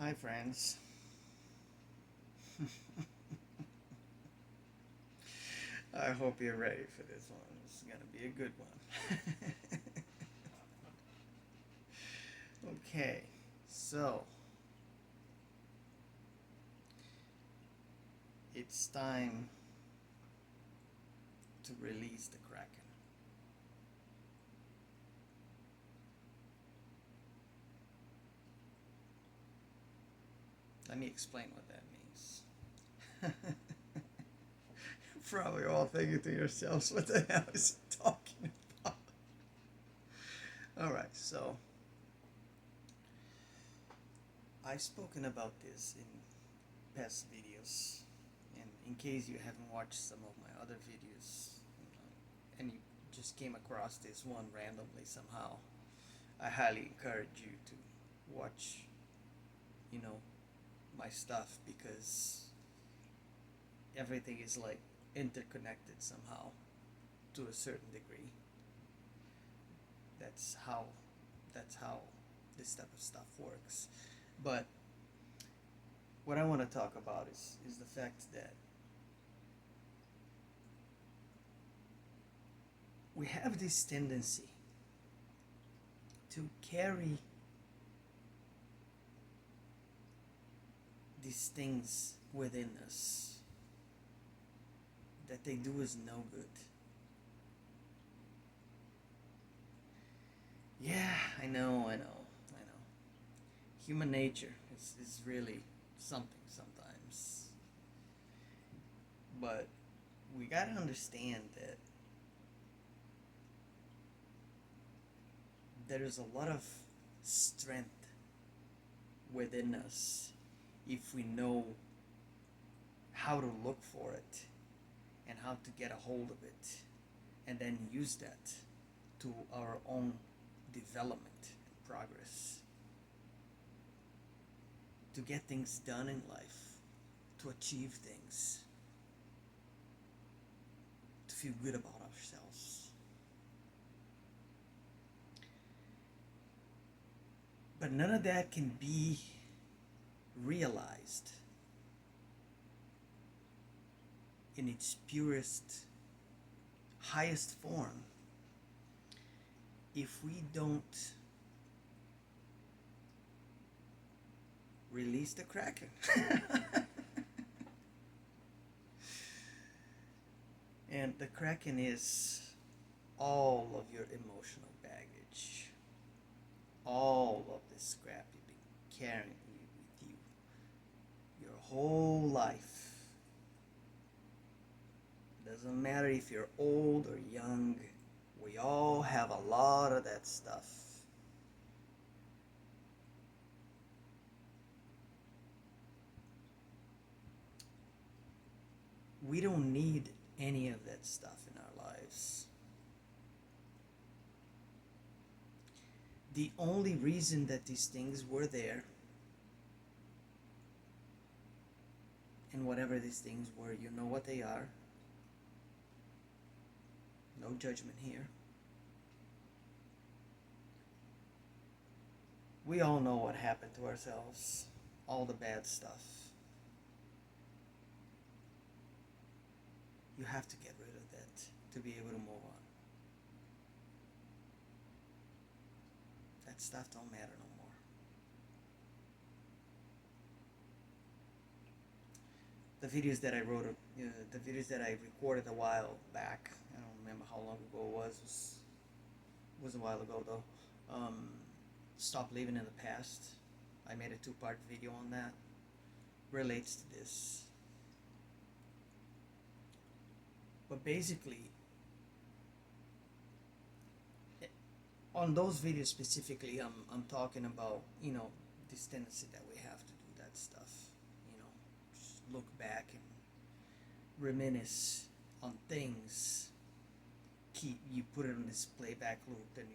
Hi, friends. I hope you're ready for this one. It's going to be a good one. Okay, so it's time to release the Kraken. Let me explain what that means. Probably all thinking to yourselves, what the hell is he talking about? Alright, so I've spoken about this in past videos, and in case you haven't watched some of my other videos, and you just came across this one randomly somehow, I highly encourage you to watch, you know, my stuff because everything is like interconnected somehow to a certain degree. That's how that's how this type of stuff works. But what I want to talk about is the fact that we have this tendency to carry these things within us that they do us no good. Yeah, I know. Human nature is really something sometimes. But we gotta understand that there is a lot of strength within us if we know how to look for it and how to get a hold of it and then use that to our own development and progress, to get things done in life, to achieve things, to feel good about ourselves. But none of that can be realized in its purest, highest form if we don't release the Kraken. And the Kraken is all of your emotional baggage, all of this crap you've been carrying with you your whole life. Doesn't matter if you're old or young, we all have a lot of that stuff. We don't need any of that stuff in our lives. The only reason that these things were there, and whatever these things were, you know what they are. No judgment here. We all know what happened to ourselves, all the bad stuff. You have to get rid of that to be able to move on. That stuff don't matter no more. The videos that I wrote, the videos that I recorded a while back, I don't remember how long ago it was a while ago though. Stop living in the past. I made a two-part video on that. Relates to this. But basically, on those videos specifically, I'm talking about, this tendency that we have to do that stuff. Just look back and reminisce on things. You put it on this playback loop, and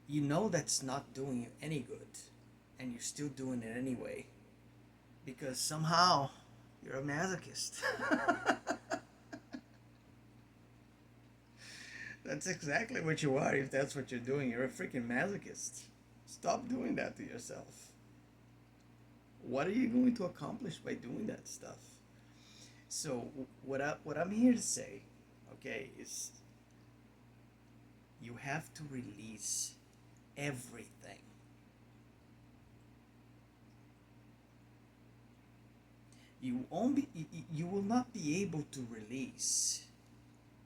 you know that's not doing you any good, and you're still doing it anyway, because somehow you're a masochist. That's exactly what you are if that's what you're doing. You're a freaking masochist. Stop doing that to yourself. What are you going to accomplish by doing that stuff? So what I'm here to say, okay, is you have to release everything. You will not be able to release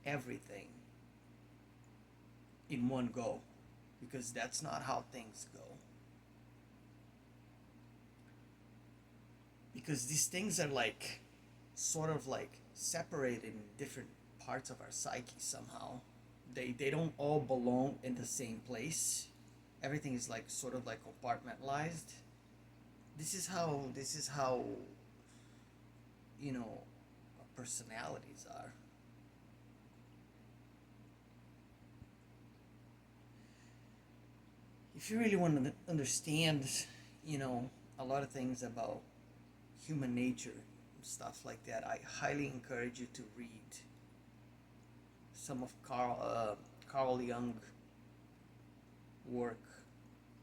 everything in one go, because that's not how things go. Because these things are like sort of like separated in different parts of our psyche somehow. They don't all belong in the same place. Everything is like sort of like compartmentalized. This is how you know personalities are. If you really want to understand, you know, a lot of things about human nature and stuff like that, I highly encourage you to read some of Carl Jung work.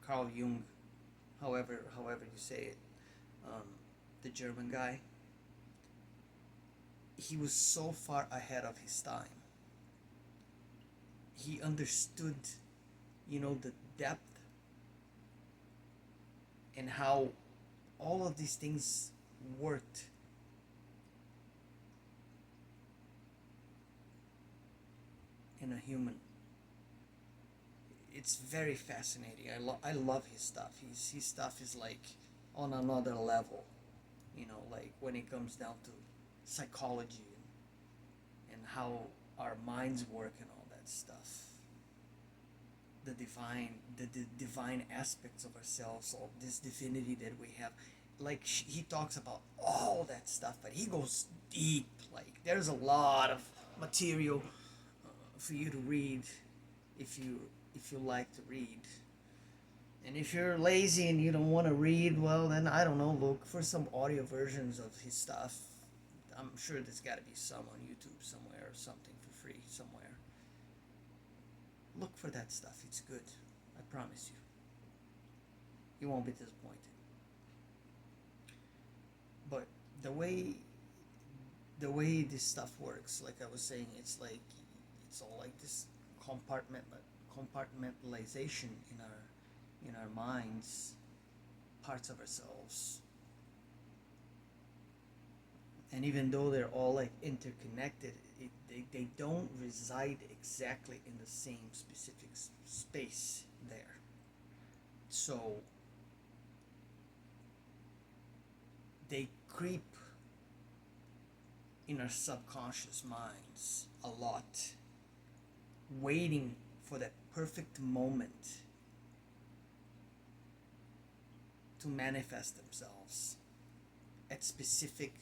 Carl Jung, however you say it, um, the German guy. He was so far ahead of his time. He understood, the depth and how all of these things worked in a human. It's very fascinating. I love his stuff. His stuff is like on another level, like when it comes down to psychology and how our minds work and all that stuff. The divine aspects of ourselves, all this divinity that we have. Like he talks about all that stuff, but he goes deep. Like there's a lot of material for you to read if you like to read. And if you're lazy and you don't want to read, well, then I don't know, look for some audio versions of his stuff. I'm sure there's got to be some on YouTube somewhere or something for free somewhere. Look for that stuff. It's good. I promise you. You won't be disappointed. But the way this stuff works, like I was saying, it's all like this compartmentalization in our minds, parts of ourselves. And even though they're all like interconnected, they don't reside exactly in the same specific space there. So they creep in our subconscious minds a lot, waiting for that perfect moment to manifest themselves at specific,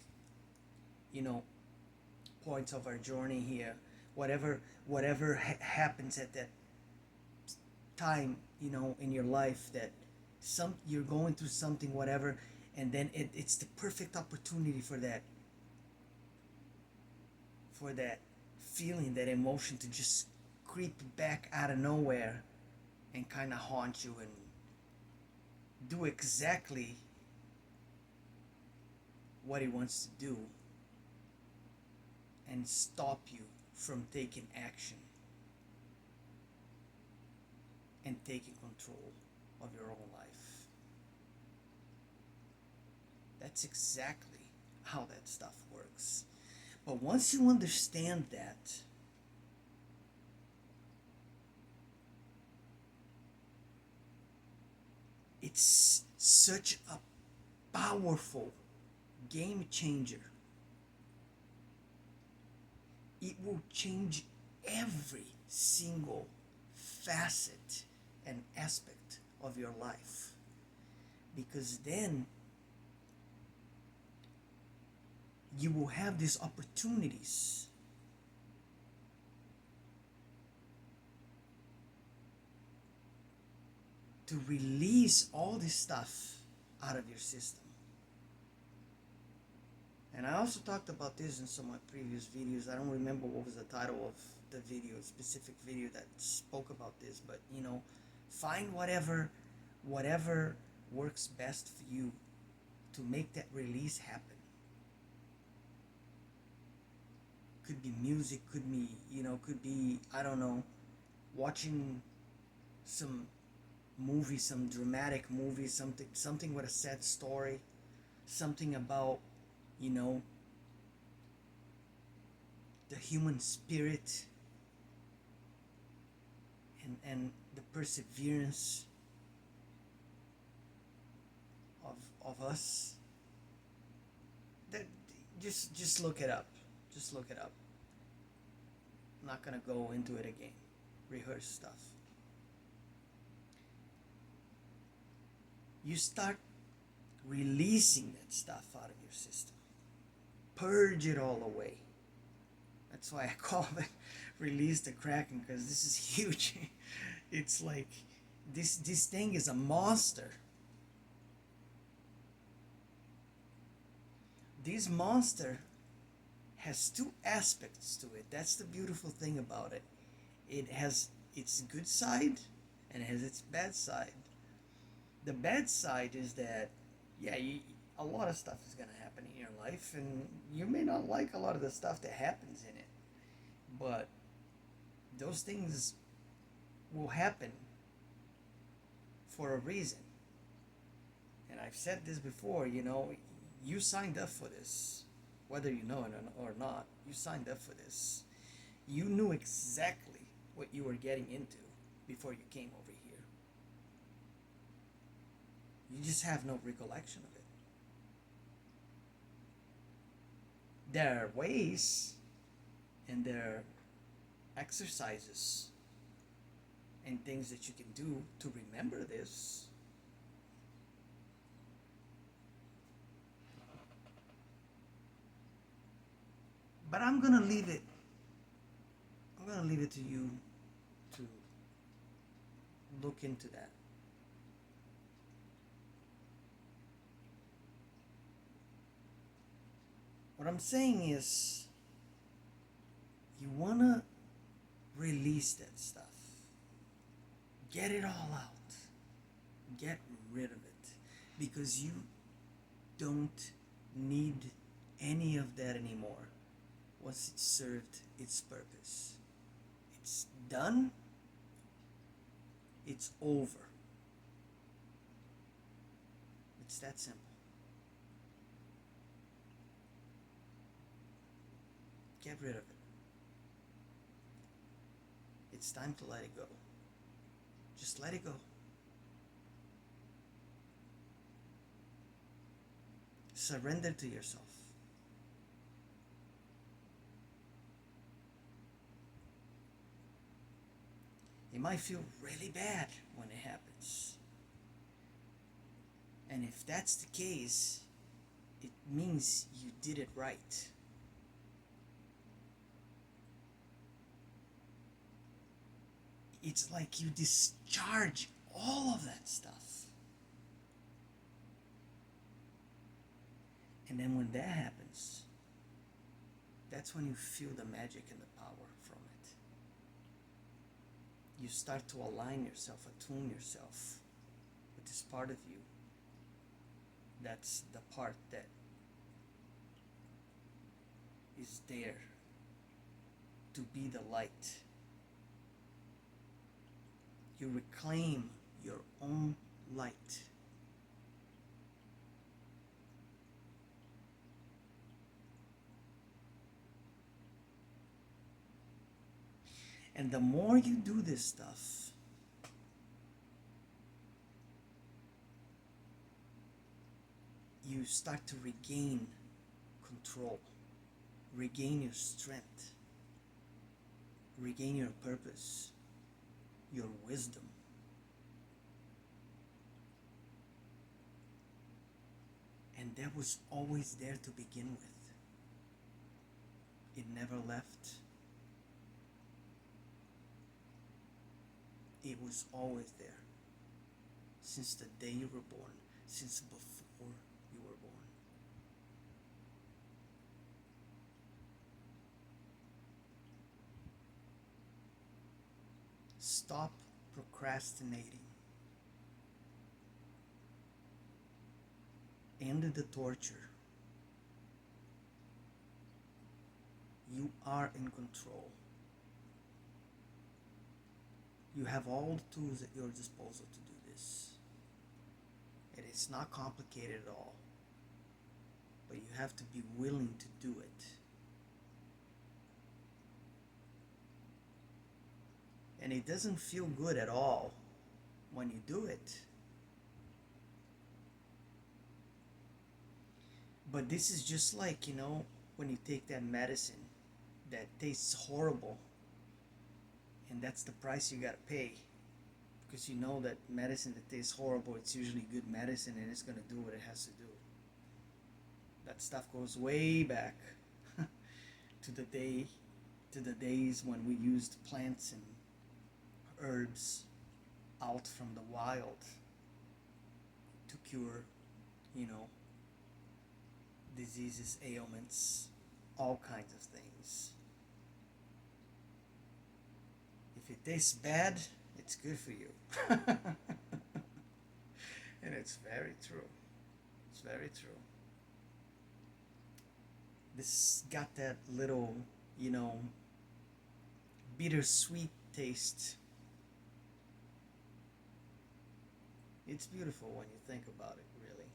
points of our journey here. Whatever happens at that time, in your life, that you're going through something, whatever, and then it's the perfect opportunity for that feeling, that emotion to just creep back out of nowhere and kind of haunt you and do exactly what it wants to do and stop you from taking action and taking control of your own life. That's exactly how that stuff works. But once you understand that, it's such a powerful game changer. It will change every single facet and aspect of your life. Because then you will have these opportunities to release all this stuff out of your system. And I also talked about this in some of my previous videos. I don't remember what was the title of the video, specific video that spoke about this, but find whatever whatever works best for you to make that release happen. Could be music, could be, could be, I don't know, watching some movie, some dramatic movie, something with a sad story, something about, you know, the human spirit, and the perseverance of us. That, just look it up. Just look it up. I'm not gonna go into it again. Rehearse stuff. You start releasing that stuff out of your system. Purge it all away. That's why I call it release the Kraken, because this is huge. It's like this thing is a monster. This monster has two aspects to it. That's the beautiful thing about it. It has its good side and it has its bad side. The bad side is that, yeah, a lot of stuff is going to happen in your life, and you may not like a lot of the stuff that happens in it. But those things will happen for a reason. And I've said this before, you signed up for this. Whether you know it or not, you signed up for this. You knew exactly what you were getting into before you came over here. You just have no recollection of it. There are ways and there are exercises and things that you can do to remember this. But I'm gonna leave it to you to look into that. What I'm saying is, you wanna release that stuff. Get it all out. Get rid of it. Because you don't need any of that anymore once it served its purpose. It's done. It's over. It's that simple. Get rid of it. It's time to let it go. Just let it go. Surrender to yourself. It might feel really bad when it happens. And if that's the case, it means you did it right. It's like you discharge all of that stuff. And then when that happens, that's when you feel the magic and the power from it. You start to align yourself, attune yourself with this part of you. That's the part that is there to be the light. You reclaim your own light. And the more you do this stuff, you start to regain control, regain your strength, regain your purpose, your wisdom. And that was always there to begin with. It never left. It was always there. Since the day you were born, since before you were born. Stop procrastinating. End the torture. You are in control. You have all the tools at your disposal to do this. It is not complicated at all. But you have to be willing to do it. And it doesn't feel good at all when you do it. But this is just like, when you take that medicine that tastes horrible, and that's the price you gotta pay. Because you know that medicine that tastes horrible, it's usually good medicine and it's gonna do what it has to do. That stuff goes way back to the days when we used plants and herbs out from the wild to cure, diseases, ailments, all kinds of things. If it tastes bad, it's good for you. And it's very true. It's very true. This got that little, bittersweet taste. It's beautiful when you think about it, really.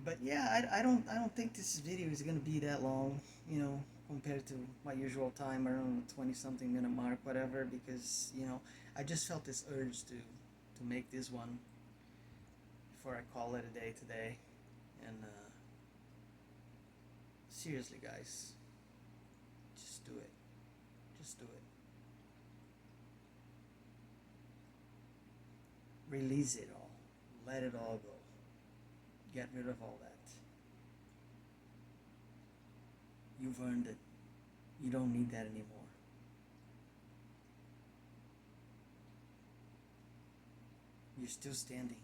But yeah, I don't think this video is gonna be that long, compared to my usual time around 20 something minute mark, whatever, because I just felt this urge to make this one before I call it a day today. And seriously, guys, just do it. Just do it. Release it all. Let it all go. Get rid of all that. You've earned it. You don't need that anymore. You're still standing.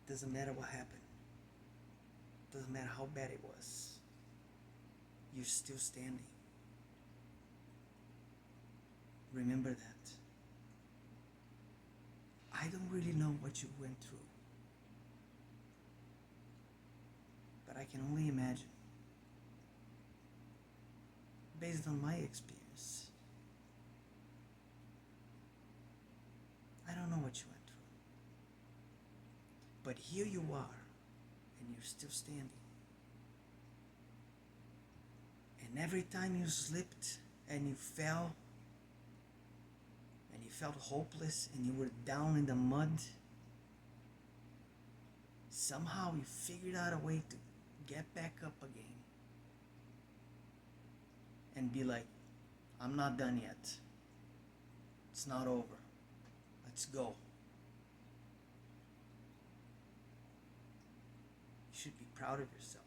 Doesn't matter what happened. Doesn't matter how bad it was. You're still standing. Remember that. I don't really know what you went through, but I can only imagine, based on my experience. I don't know what you went through, but here you are, and you're still standing. And every time you slipped and you fell, and you felt hopeless and you were down in the mud, somehow you figured out a way to get back up again and be like, I'm not done yet. It's not over. Let's go. You should be proud of yourself,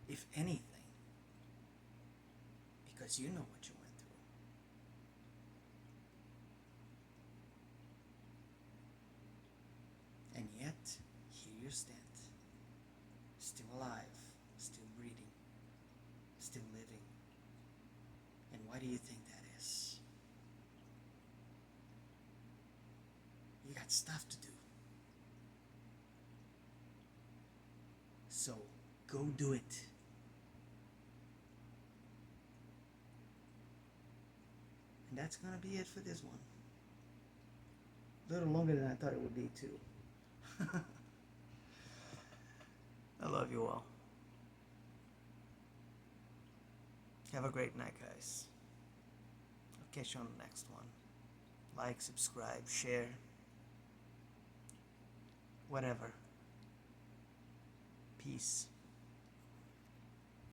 if anything, because you know what you went through. And yet, here you stand, still alive, still breathing, still living. And why do you think that is? You got stuff to do. So, go do it. And that's gonna be it for this one. A little longer than I thought it would be, too. I love you all. Have a great night, guys. I'll catch you on the next one. Like, subscribe, share, whatever. Peace.